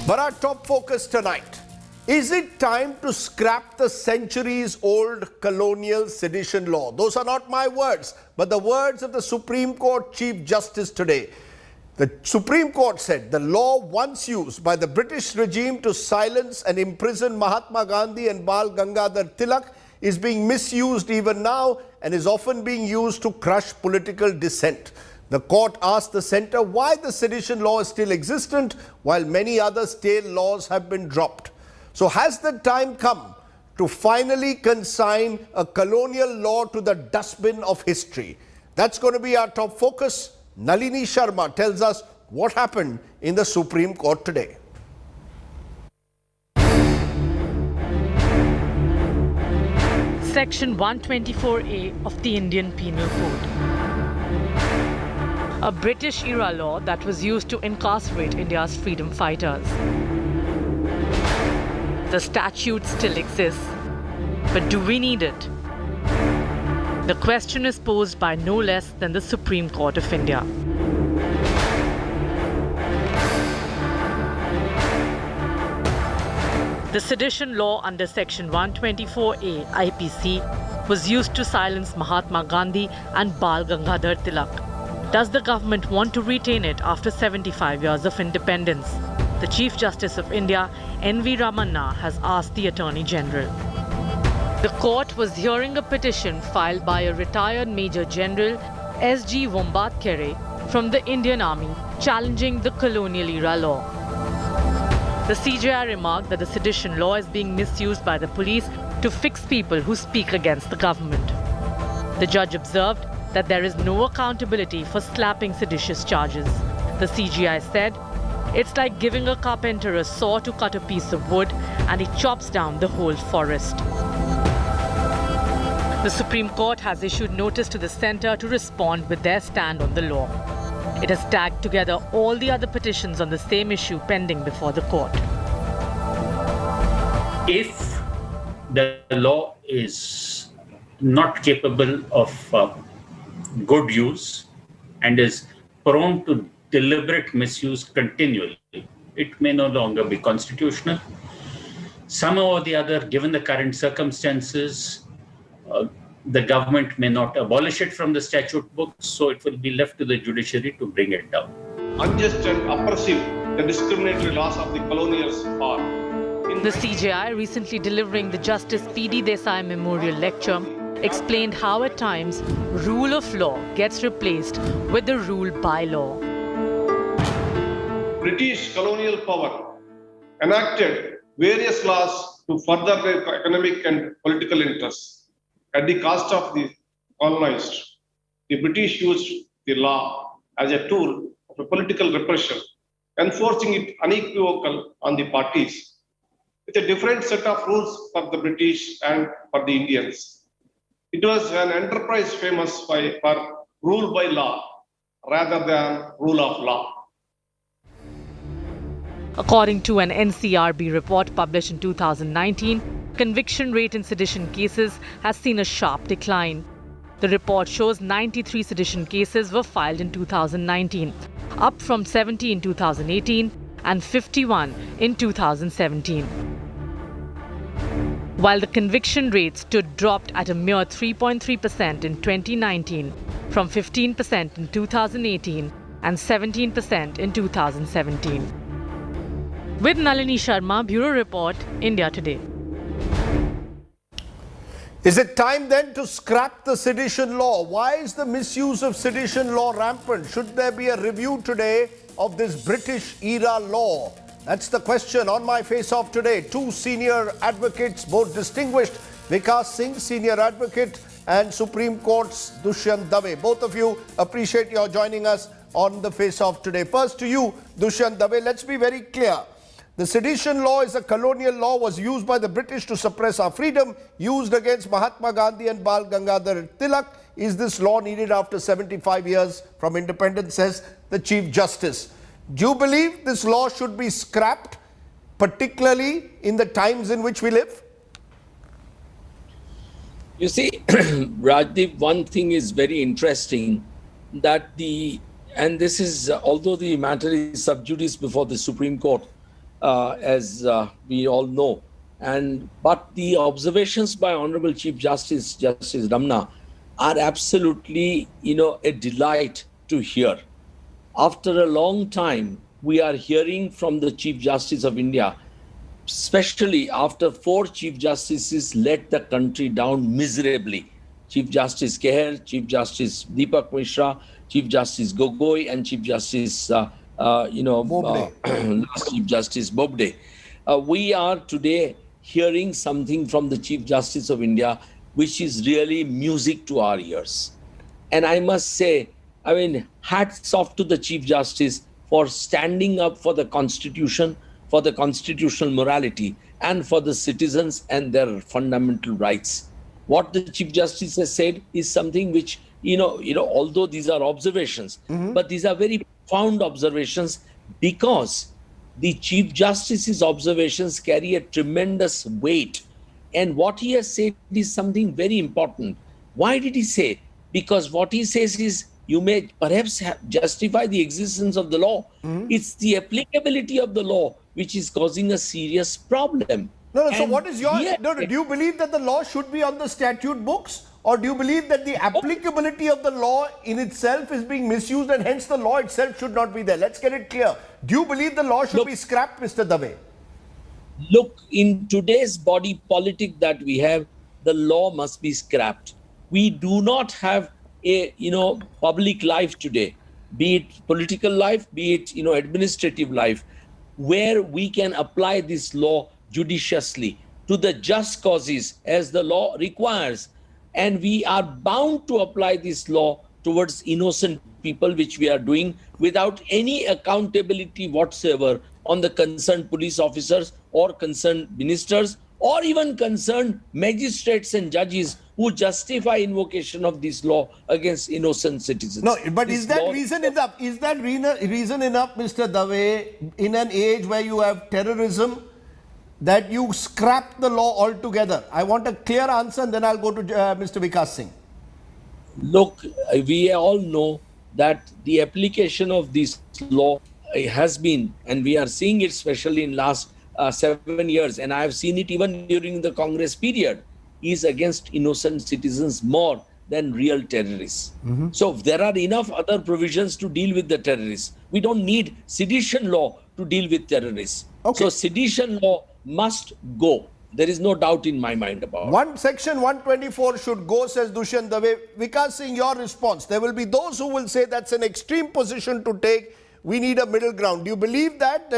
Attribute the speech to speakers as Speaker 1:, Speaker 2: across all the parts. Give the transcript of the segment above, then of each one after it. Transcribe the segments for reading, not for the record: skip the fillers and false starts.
Speaker 1: But our top focus tonight, is it time to scrap the centuries-old colonial sedition law? Those are not my words, but the words of the Supreme Court Chief Justice today. The Supreme Court said the law once used by the British regime to silence and imprison Mahatma Gandhi and Bal Gangadhar Tilak is being misused even now and is often being used to crush political dissent. The court asked the centre why the sedition law is still existent while many other state laws have been dropped. So has the time come to finally consign a colonial law to the dustbin of history? That's going to be our top focus. Nalini Sharma tells us what happened in the Supreme Court today.
Speaker 2: Section 124A of the Indian Penal Code. A British-era law that was used to incarcerate India's freedom fighters. The statute still exists, but do we need it? The question is posed by no less than the Supreme Court of India. The sedition law under Section 124A IPC was used to silence Mahatma Gandhi and Bal Gangadhar Tilak. Does the government want to retain it after 75 years of independence? The Chief Justice of India, N.V. Ramanna, has asked the Attorney General. The court was hearing a petition filed by a retired Major General S.G. Vombatkere from the Indian Army challenging the colonial-era law. The CJI remarked that the sedition law is being misused by the police to fix people who speak against the government. The judge observed that there is no accountability for slapping seditious charges. The CJI said, it's like giving a carpenter a saw to cut a piece of wood and he chops down the whole forest. The Supreme Court has issued notice to the centre to respond with their stand on the law. It has tagged together all the other petitions on the same issue pending before the court.
Speaker 3: If the law is not capable of good use and is prone to deliberate misuse continually, it may no longer be constitutional. Somehow or the other, given the current circumstances, the government may not abolish it from the statute books, so it will be left to the judiciary to bring it down.
Speaker 4: Unjust and oppressive, the discriminatory laws of the colonials are.
Speaker 2: The CJI, recently delivering the Justice P.D. Desai Memorial Lecture, explained how at times rule of law gets replaced with the rule by law.
Speaker 4: British colonial power enacted various laws to further their economic and political interests. At the cost of the colonized, the British used the law as a tool of a political repression, enforcing it unequivocal on the parties, with a different set of rules for the British and for the Indians. It was an enterprise famous for rule by law rather than rule of law.
Speaker 2: According to an NCRB report published in 2019, conviction rate in sedition cases has seen a sharp decline. The report shows 93 sedition cases were filed in 2019, up from 70 in 2018 and 51 in 2017. While the conviction rate stood dropped at a mere 3.3% in 2019, from 15% in 2018 and 17% in 2017. With Nalini Sharma, Bureau Report, India Today.
Speaker 1: Is it time then to scrap the sedition law? Why is the misuse of sedition law rampant? Should there be a review today of this British-era law? That's the question on my face-off today. Two senior advocates, both distinguished, Vikas Singh, senior advocate, and Supreme Court's Dushyant Dave. Both of you, appreciate your joining us on the face-off today. First to you, Dushyant Dave, let's be very clear. The sedition law is a colonial law, was used by the British to suppress our freedom, used against Mahatma Gandhi and Bal Gangadhar Tilak. Is this law needed after 75 years from independence, says the Chief Justice. Do you believe this law should be scrapped, particularly in the times in which we live?
Speaker 5: You see, Rajdeep, one thing is very interesting, that and this is, although the matter is sub judice before the Supreme Court, as we all know. But the observations by Honorable Chief Justice Ramna are absolutely, a delight to hear. After a long time, we are hearing from the Chief Justice of India, especially after 4 Chief Justices let the country down miserably. Chief Justice Keher, Chief Justice Deepak Mishra, Chief Justice Gogoi, and Chief Justice, last Chief Justice Bobde. We are today hearing something from the Chief Justice of India, which is really music to our ears. And I must say, hats off to the Chief Justice for standing up for the Constitution, for the constitutional morality, and for the citizens and their fundamental rights. What the Chief Justice has said is something which, although these are observations, but these are very profound observations, because the Chief Justice's observations carry a tremendous weight. And what he has said is something very important. Why did he say? Because what he says is, you may perhaps justify the existence of the law. It's the applicability of the law which is causing a serious problem.
Speaker 1: No, so what is your... do you believe that the law should be on the statute books? Or do you believe that the applicability of the law in itself is being misused and hence the law itself should not be there? Let's get it clear. Do you believe the law should be scrapped, Mr. Dave?
Speaker 5: Look, in today's body politic that we have, the law must be scrapped. We do not have a, public life today, be it political life, be it, administrative life, where we can apply this law judiciously to the just causes as the law requires. And we are bound to apply this law towards innocent people, which we are doing without any accountability whatsoever on the concerned police officers or concerned ministers or even concerned magistrates and judges who justify invocation of this law against innocent citizens.
Speaker 1: No, but is that reason enough? Is that reason enough, Mr. Dave, in an age where you have terrorism, that you scrap the law altogether? I want a clear answer, and then I'll go to Mr. Vikas Singh.
Speaker 5: Look, we all know that the application of this law has been, and we are seeing it especially in last 7 years, and I have seen it even during the Congress period, is against innocent citizens more than real terrorists. So there are enough other provisions to deal with the terrorists. We don't need sedition law to deal with terrorists.
Speaker 1: Okay.
Speaker 5: So sedition law must go. There is no doubt in my mind about it.
Speaker 1: Section 124 should go, says Dushyant Dave. Vikas Singh, your response. There will be those who will say that's an extreme position to take. We need a middle ground. Do you believe that?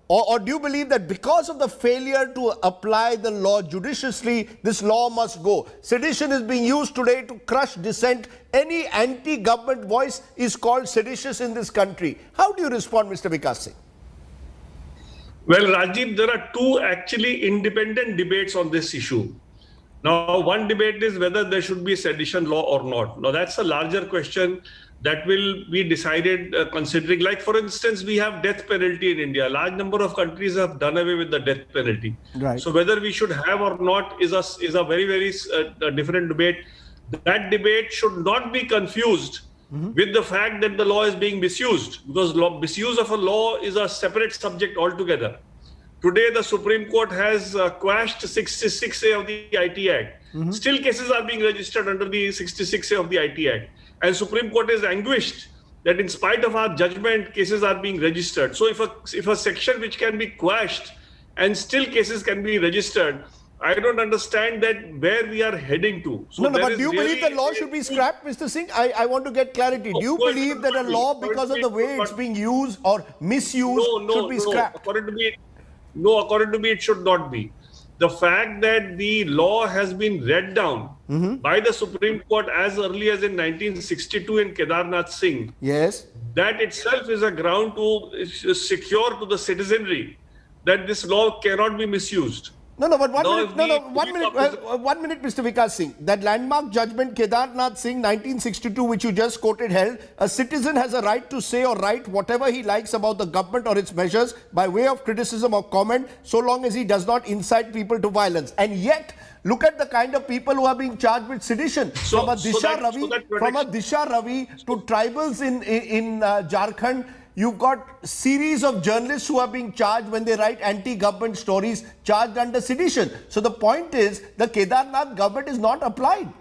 Speaker 1: Or do you believe that because of the failure to apply the law judiciously, this law must go? Sedition is being used today to crush dissent. Any anti-government voice is called seditious in this country. How do you respond, Mr. Vikas Singh?
Speaker 4: Well, Rajiv, there are two actually independent debates on this issue. Now, one debate is whether there should be sedition law or not. Now, that's a larger question that will be decided considering, like, for instance, we have death penalty in India. A large number of countries have done away with the death penalty.
Speaker 1: Right.
Speaker 4: So whether we should have or not is a very, very different debate. That debate should not be confused with the fact that the law is being misused, because misuse of a law is a separate subject altogether. Today, the Supreme Court has quashed 66A of the IT Act. Still, cases are being registered under the 66A of the IT Act. And Supreme Court is anguished that in spite of our judgment, cases are being registered. So if a section which can be quashed and still cases can be registered, I don't understand that where we are heading to. So
Speaker 1: but do you believe the law should be scrapped, Mr. Singh? I want to get clarity. Do you believe that a law, because of the way it's being used or misused, should be scrapped?
Speaker 4: According to me, it should not be. The fact that the law has been read down by the Supreme Court as early as in 1962 in Kedarnath Singh,
Speaker 1: yes,
Speaker 4: that itself is a ground to secure to the citizenry that this law cannot be misused.
Speaker 1: But one minute, Mr. Vikas Singh. That landmark judgment, Kedarnath Singh, 1962, which you just quoted, held, a citizen has a right to say or write whatever he likes about the government or its measures by way of criticism or comment, so long as he does not incite people to violence. And yet, look at the kind of people who are being charged with sedition. From a Disha Ravi to tribals in Jharkhand, You've got series of journalists who are being charged when they write anti-government stories, charged under sedition. So the point is, the Kedarnath government is not applied.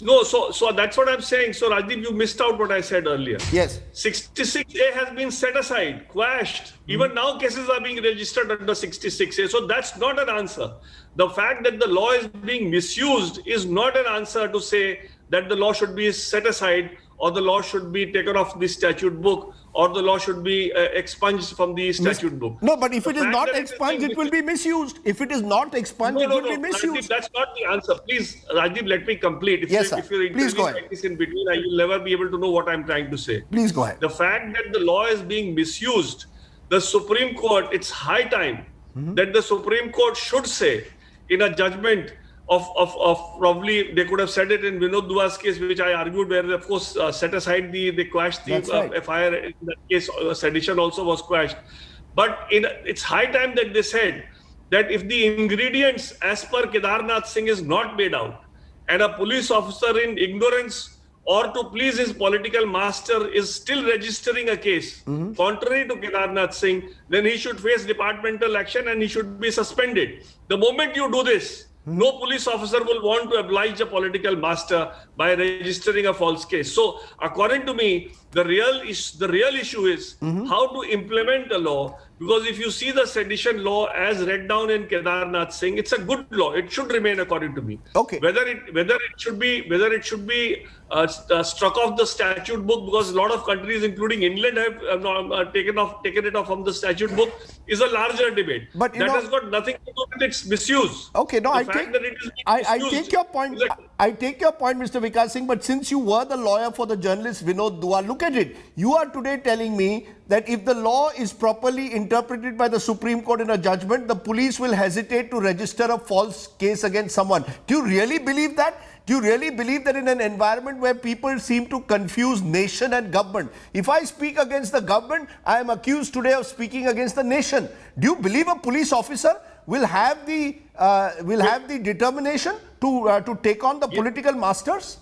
Speaker 6: No, so that's what I'm saying. So Rajdeep, you missed out what I said earlier.
Speaker 1: Yes.
Speaker 6: 66A has been set aside, quashed. Even now cases are being registered under 66A. So that's not an answer. The fact that the law is being misused is not an answer to say that the law should be set aside, or the law should be taken off the statute book, or the law should be expunged from the statute book.
Speaker 1: No, but if it is
Speaker 6: fact
Speaker 1: not
Speaker 6: that
Speaker 1: expunged,
Speaker 6: being
Speaker 1: it will be misused. If it is not expunged, it will be
Speaker 6: Rajdeep,
Speaker 1: misused.
Speaker 6: that's not the answer. Please, Rajdeep, let me complete.
Speaker 1: Yes, sir.
Speaker 6: If you're
Speaker 1: Please go
Speaker 6: interviewing
Speaker 1: ahead.
Speaker 6: like this in between, I will never be able to know what I'm trying to say.
Speaker 1: Please go ahead.
Speaker 6: The fact that the law is being misused, the Supreme Court, it's high time that the Supreme Court should say in a judgment of probably, they could have said it in Vinod Dua's case, which I argued, where of course set aside they quashed the
Speaker 1: That's right.
Speaker 6: FIR. In that case, sedition also was quashed. But it's high time that they said that if the ingredients as per Kedarnath Singh is not made out, and a police officer in ignorance or to please his political master is still registering a case contrary to Kedarnath Singh, then he should face departmental action and he should be suspended. The moment you do this, no police officer will want to oblige a political master by registering a false case. So, according to me, the real issue is how to implement the law. Because if you see the sedition law as read down in Kedarnath Singh, it's a good law. It should remain, according to me.
Speaker 1: Okay.
Speaker 6: Whether it should be struck off the statute book, because a lot of countries, including England, have taken it off from the statute book, is a larger debate.
Speaker 1: But,
Speaker 6: that has got nothing to do with its misuse.
Speaker 1: Okay, no,
Speaker 6: The fact that it is being
Speaker 1: I
Speaker 6: misused
Speaker 1: take your point.
Speaker 6: is a-
Speaker 1: I take your point, Mr. Vikas Singh. But since you were the lawyer for the journalist Vinod Dua, look at it. You are today telling me that if the law is properly interpreted by the Supreme Court in a judgment, the police will hesitate to register a false case against someone. Do you really believe that? Do you really believe that in an environment where people seem to confuse nation and government, if I speak against the government, I am accused today of speaking against the nation? Do you believe a police officer will have the determination to take on the political masters?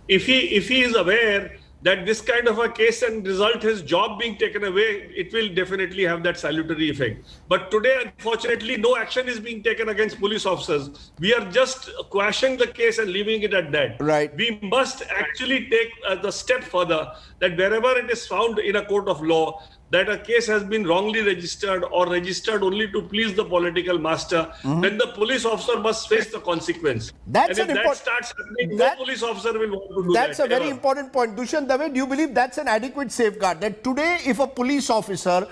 Speaker 6: If he is aware that this kind of a case and result his job being taken away, it will definitely have that salutary effect. But today, unfortunately, no action is being taken against police officers. We are just quashing the case and leaving it at that.
Speaker 1: Right.
Speaker 6: We must actually take the step further, that wherever it is found in a court of law that a case has been wrongly registered or registered only to please the political master, then the police officer must face the consequence.
Speaker 1: That's
Speaker 6: and
Speaker 1: an
Speaker 6: if
Speaker 1: import-
Speaker 6: that starts happening,
Speaker 1: that-
Speaker 6: no police officer will want to do
Speaker 1: That's
Speaker 6: that.
Speaker 1: a very
Speaker 6: ever.
Speaker 1: important point. Dushyant Dave, do you believe that's an adequate safeguard? That today, if a police officer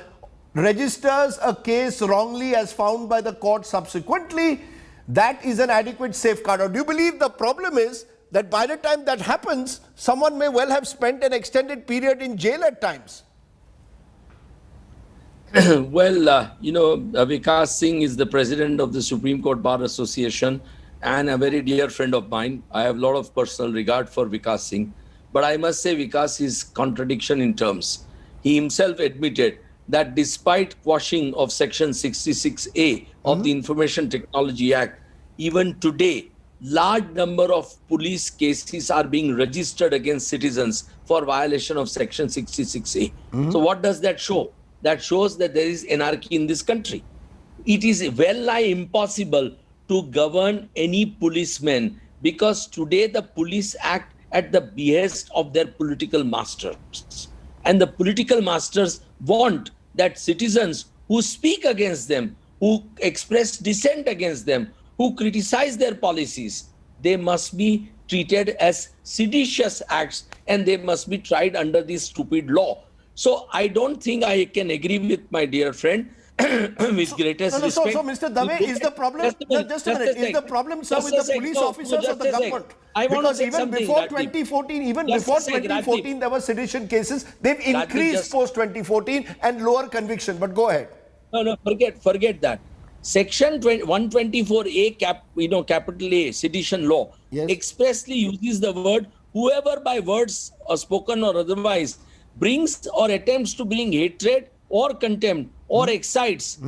Speaker 1: registers a case wrongly as found by the court subsequently, that is an adequate safeguard? Or do you believe the problem is that by the time that happens, someone may well have spent an extended period in jail at times?
Speaker 5: Well, Vikas Singh is the president of the Supreme Court Bar Association and a very dear friend of mine. I have a lot of personal regard for Vikas Singh. But I must say Vikas is contradiction in terms. He himself admitted that despite quashing of Section 66A of the Information Technology Act, even today, large number of police cases are being registered against citizens for violation of Section 66A. So what does that show? That shows that there is anarchy in this country. It is well-nigh impossible to govern any policeman because today the police act at the behest of their political masters. And the political masters want that citizens who speak against them, who express dissent against them, who criticize their policies, they must be treated as seditious acts and they must be tried under this stupid law. So I don't think I can agree with my dear friend with greatest respect.
Speaker 1: So, Mr. Dave, is the problem, just a minute, is the problem, sir, with the police officers or the government? Because even before 2014, there were sedition cases. They've increased post 2014 and lower conviction. But go ahead.
Speaker 5: No, forget that. Section 124A, capital A, sedition law, expressly uses the word whoever by words or spoken or otherwise brings or attempts to bring hatred or contempt or excites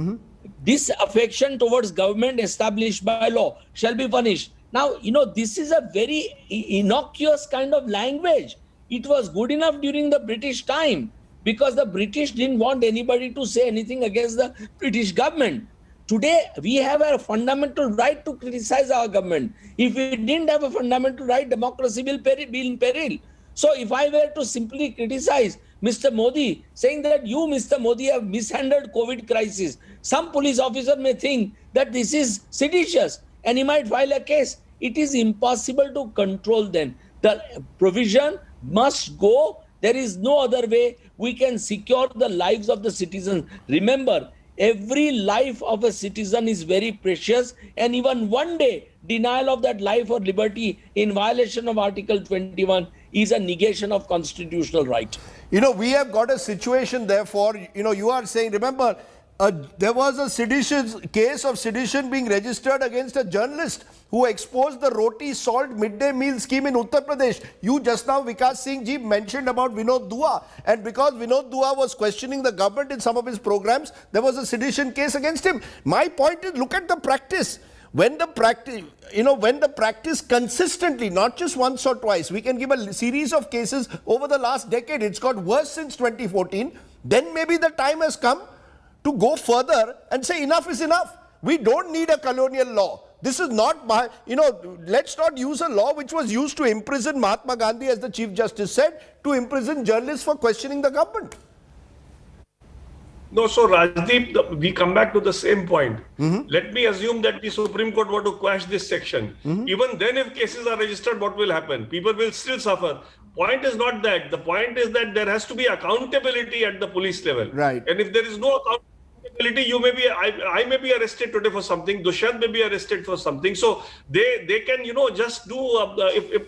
Speaker 5: disaffection towards government established by law shall be punished. Now, this is a very innocuous kind of language. It was good enough during the British time. because the British didn't want anybody to say anything against the British government. Today, we have a fundamental right to criticize our government. If we didn't have a fundamental right, democracy will be in peril. So if I were to simply criticize Mr. Modi, saying that you, Mr. Modi, have mishandled COVID crisis, some police officer may think that this is seditious and he might file a case. It is impossible to control them. The provision must go. There is no other way we can secure the lives of the citizens. Remember, every life of a citizen is very precious, and even one day denial of that life or liberty in violation of Article 21 is a negation of constitutional right.
Speaker 1: You know, we have got a situation, therefore, you know, you are saying, remember, there was a case of sedition being registered against a journalist who exposed the roti salt midday meal scheme in Uttar Pradesh. You just now, Vikas Singh ji, mentioned about Vinod Dua. And because Vinod Dua was questioning the government in some of his programs, there was a sedition case against him. My point is, look at the practice. When the practice consistently, not just once or twice, we can give a series of cases over the last decade. It's got worse since 2014. Then maybe the time has come to go further and say enough is enough. We don't need a colonial law. This is not, let's not use a law which was used to imprison Mahatma Gandhi, as the Chief Justice said, to imprison journalists for questioning the government.
Speaker 6: No, so Rajdeep, we come back to the same point. Let me assume that the Supreme Court were to quash this section. Even then, if cases are registered, what will happen? People will still suffer. Point is not that. The point is that there has to be accountability at the police level.
Speaker 1: Right.
Speaker 6: And if there is no accountability, you may be, I may be arrested today for something. Dushyant may be arrested for something. So they can, just do,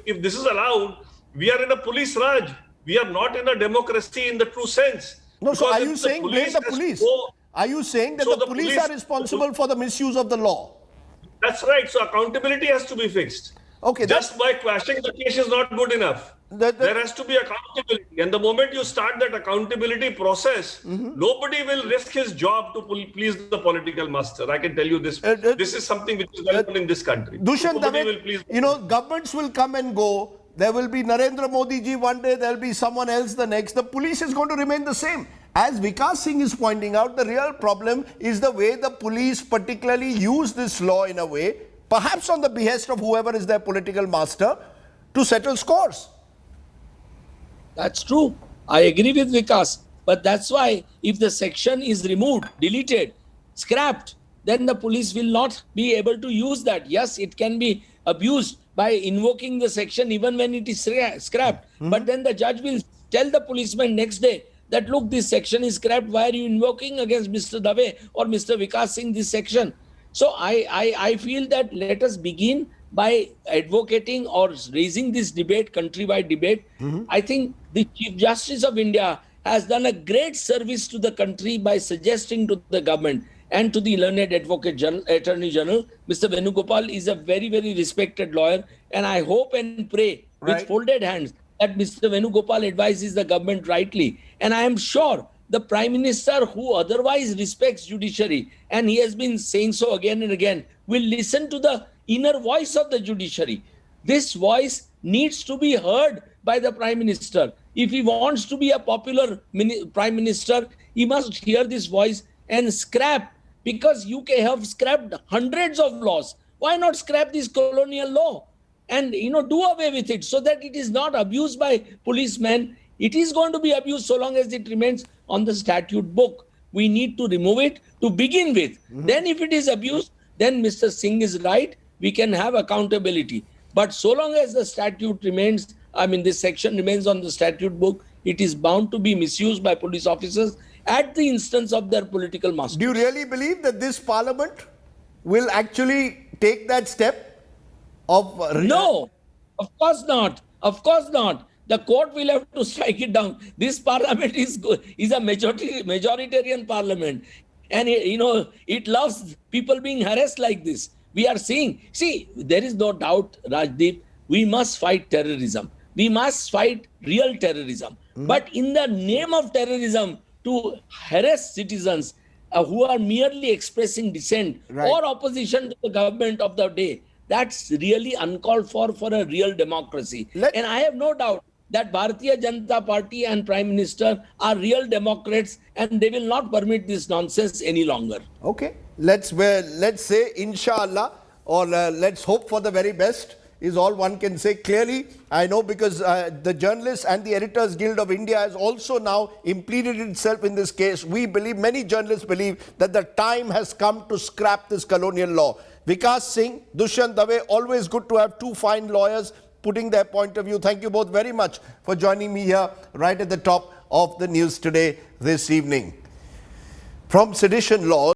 Speaker 6: if this is allowed, we are in a police Raj. We are not in a democracy in the true sense.
Speaker 1: No, so
Speaker 6: Because
Speaker 1: are you saying blame the police? Are you saying that
Speaker 6: So
Speaker 1: the police are responsible for the misuse of the law?
Speaker 6: That's right. So accountability has to be fixed.
Speaker 1: Okay.
Speaker 6: Just by quashing the case is not good enough. There has to be accountability. And the moment you start that accountability process, nobody will risk his job to please the political master. I can tell you this. This is something which is well known in this country.
Speaker 1: Dushyant, governments will come and go. There will be Narendra Modi ji one day, there will be someone else the next. The police is going to remain the same. As Vikas Singh is pointing out, the real problem is the way the police particularly use this law in a way, perhaps on the behest of whoever is their political master, to settle scores.
Speaker 5: That's true. I agree with Vikas. But that's why if the section is removed, deleted, scrapped, then the police will not be able to use that. Yes, it can be abused by invoking the section even when it is scrapped. But then the judge will tell the policeman next day that, look, this section is scrapped. Why are you invoking against Mr. Dave or Mr. Vikas Singh this section? So I feel that let us begin by advocating or raising this debate, countrywide debate. I think the Chief Justice of India has done a great service to the country by suggesting to the government and to the learned Attorney General, Mr. Venugopal is a very, very respected lawyer. And I hope and pray with folded hands that Mr. Venugopal advises the government rightly. And I am sure the Prime Minister, who otherwise respects judiciary, and he has been saying so again and again, will listen to the inner voice of the judiciary. This voice needs to be heard by the Prime Minister. If he wants to be a popular Prime Minister, he must hear this voice and scrap, because UK have scrapped hundreds of laws. Why not scrap this colonial law and do away with it so that it is not abused by policemen? It is going to be abused so long as it remains on the statute book. We need to remove it to begin with. Then if it is abused, then Mr. Singh is right. We can have accountability. But so long as the statute remains, this section remains on the statute book, it is bound to be misused by police officers at the instance of their political masters.
Speaker 1: Do you really believe that this parliament will actually take that step of...
Speaker 5: No, of course not. Of course not. The court will have to strike it down. This parliament is a majoritarian parliament. And, it loves people being harassed like this. We are seeing, there is no doubt, Rajdeep, we must fight terrorism. We must fight real terrorism. But in the name of terrorism, to harass citizens who are merely expressing dissent or opposition to the government of the day, that's really uncalled for a real democracy. And I have no doubt that Bharatiya Janata Party and Prime Minister are real democrats and they will not permit this nonsense any longer.
Speaker 1: Okay, let's say inshallah, or let's hope for the very best, is all one can say. Clearly, I know, because the Journalists and the Editors Guild of India has also now implemented itself in this case. We believe, many journalists believe, that the time has come to scrap this colonial law. Vikas Singh, Dushyant Dave, always good to have two fine lawyers putting their point of view. Thank you both very much for joining me here right at the top of the news today this evening. From sedition laws